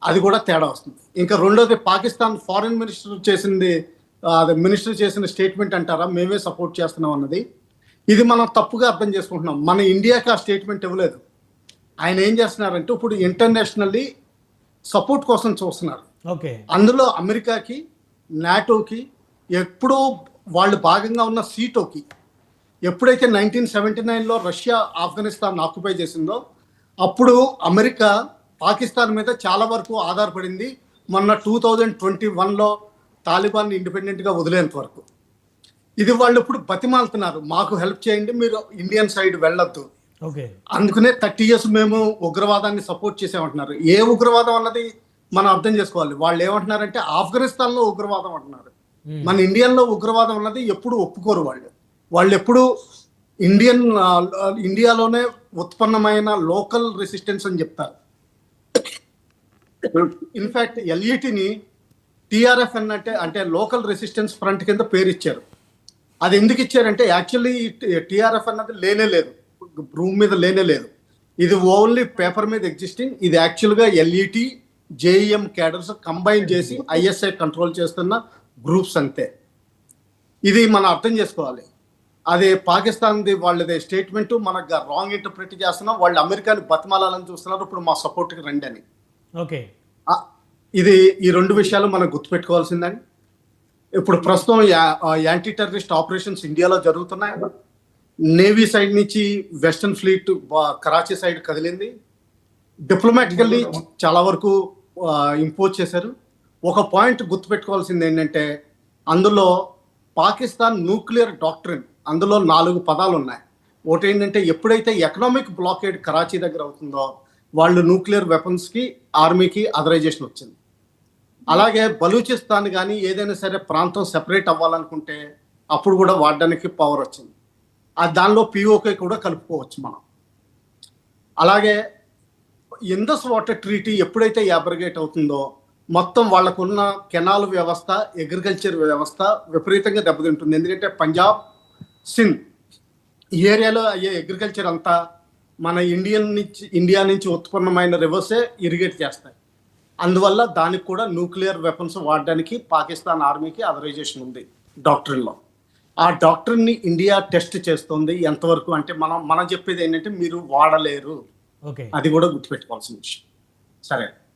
అది కూడా తేడా వస్తుంది. ఇంకా రెండోది పాకిస్తాన్ ఫారిన్ మినిస్టర్ చేసిన స్టేట్మెంట్ అంటారా మేమే సపోర్ట్ చేస్తున్నాం అన్నది. ఇది మనం తప్పుగా అర్థం చేసుకుంటున్నాం. మన ఇండియాకి ఆ స్టేట్మెంట్ ఇవ్వలేదు. ఆయన ఏం చేస్తున్నారంటే ఇప్పుడు ఇంటర్నేషనల్లీ సపోర్ట్ కోసం చూస్తున్నారు. అందులో అమెరికాకి, నాటోకి, ఎప్పుడో వాళ్ళు భాగంగా ఉన్న సీటోకి, ఎప్పుడైతే 1979లో రష్యా ఆఫ్ఘనిస్తాన్ ఆక్యుపై చేసిందో అప్పుడు అమెరికా పాకిస్తాన్ మీద చాలా వరకు ఆధారపడింది. మొన్న 2021లో తాలిబాన్ ఇండిపెండెంట్గా వదిలేంత వరకు. ఇది వాళ్ళు ఇప్పుడు బతిమాలుతున్నారు, మాకు హెల్ప్ చేయండి, మీరు ఇండియన్ సైడ్ వెళ్ళొద్దు. అందుకనే 30 years మేము ఉగ్రవాదాన్ని సపోర్ట్ చేసామంటున్నారు. ఏ ఉగ్రవాదం అన్నది మనం అర్థం చేసుకోవాలి. వాళ్ళు ఏమంటున్నారంటే ఆఫ్ఘనిస్తాన్లో ఉగ్రవాదం అంటున్నారు. మన ఇండియన్లో ఉగ్రవాదం అన్నది ఎప్పుడు ఒప్పుకోరు. వాళ్ళు ఎప్పుడు ఇండియాలోనే ఉత్పన్నమైన లోకల్ రెసిస్టెన్స్ అని చెప్తారు. ఇన్ఫాక్ట్ ఎల్ఈటిని టిఆర్ఎఫ్ అంటే లోకల్ రెసిస్టెన్స్ ఫ్రంట్ కింద పేరు ఇచ్చారు. అది ఎందుకు ఇచ్చారంటే యాక్చువల్లీ టిఆర్ఎఫ్ అన్నది లేదు, భూమి మీద లేదు. ఇది ఓన్లీ పేపర్ మీద ఎగ్జిస్టింగ్. ఇది యాక్చువల్గా ఎల్ఈటి, జేఈఎం క్యాడర్స్ కంబైన్ చేసి ఐఎస్ఐ కంట్రోల్ చేస్తున్న గ్రూప్స్ అంతే. ఇది మనం అర్థం చేసుకోవాలి. అదే పాకిస్తాన్ది వాళ్ళది స్టేట్మెంట్ మనకు రాంగ్ ఇంటర్ప్రిట్ చేస్తున్నాం. వాళ్ళు అమెరికాని బతిమాలాలని చూస్తున్నారు, ఇప్పుడు మా సపోర్ట్కి రండి అని. ఇది ఈ రెండు విషయాలు మనం గుర్తుపెట్టుకోవాల్సిందని. ఇప్పుడు ప్రస్తుతం యాంటీ టెర్రరిస్ట్ ఆపరేషన్స్ ఇండియాలో జరుగుతున్నాయి. నేవీ సైడ్ నుంచి వెస్టర్న్ ఫ్లీట్ కరాచీ సైడ్ కదిలింది. డిప్లొమాటికల్లీ చాలా వరకు ఇంపోజ్ చేశారు. ఒక పాయింట్ గుర్తుపెట్టుకోవాల్సింది ఏంటంటే అందులో పాకిస్తాన్ న్యూక్లియర్ డాక్ట్రిన్, అందులో 4 పదాలు ఉన్నాయి. ఒకటి ఏంటంటే ఎప్పుడైతే ఎకనామిక్ బ్లాకేడ్ కరాచీ దగ్గర అవుతుందో వాళ్ళు న్యూక్లియర్ వెపన్స్కి, ఆర్మీకి అథరైజేషన్ వచ్చింది. అలాగే బలూచిస్తాన్ కానీ ఏదైనా సరే ప్రాంతం సెపరేట్ అవ్వాలనుకుంటే అప్పుడు కూడా వాడడానికి పవర్ వచ్చింది. దానిలో పిఓకే కూడా కలుపుకోవచ్చు మనం. అలాగే ఇండస్ వాటర్ ట్రీటీ ఎప్పుడైతే అబ్రగేట్ అవుతుందో మొత్తం వాళ్ళకున్న కెనాల్ వ్యవస్థ, అగ్రికల్చర్ వ్యవస్థ విపరీతంగా దెబ్బతింటుంది. ఎందుకంటే పంజాబ్, సింధ్ ఈ ఏరియాలో అయ్యే అగ్రికల్చర్ అంతా మన ఇండియా నుంచి ఉత్పన్నమైన రివర్సే ఇరిగేట్ చేస్తాయి. అందువల్ల దానికి కూడా న్యూక్లియర్ వెపన్స్ వాడడానికి పాకిస్తాన్ ఆర్మీకి అథరైజేషన్ ఉంది డాక్టరీన్లో. ఆ డాక్టరీన్ని ఇండియా టెస్ట్ చేస్తుంది. ఎంతవరకు అంటే మనం చెప్పేది ఏంటంటే మీరు వాడలేరు, అది కూడా గుర్తుపెట్టుకోవాల్సిన విషయం. సరే.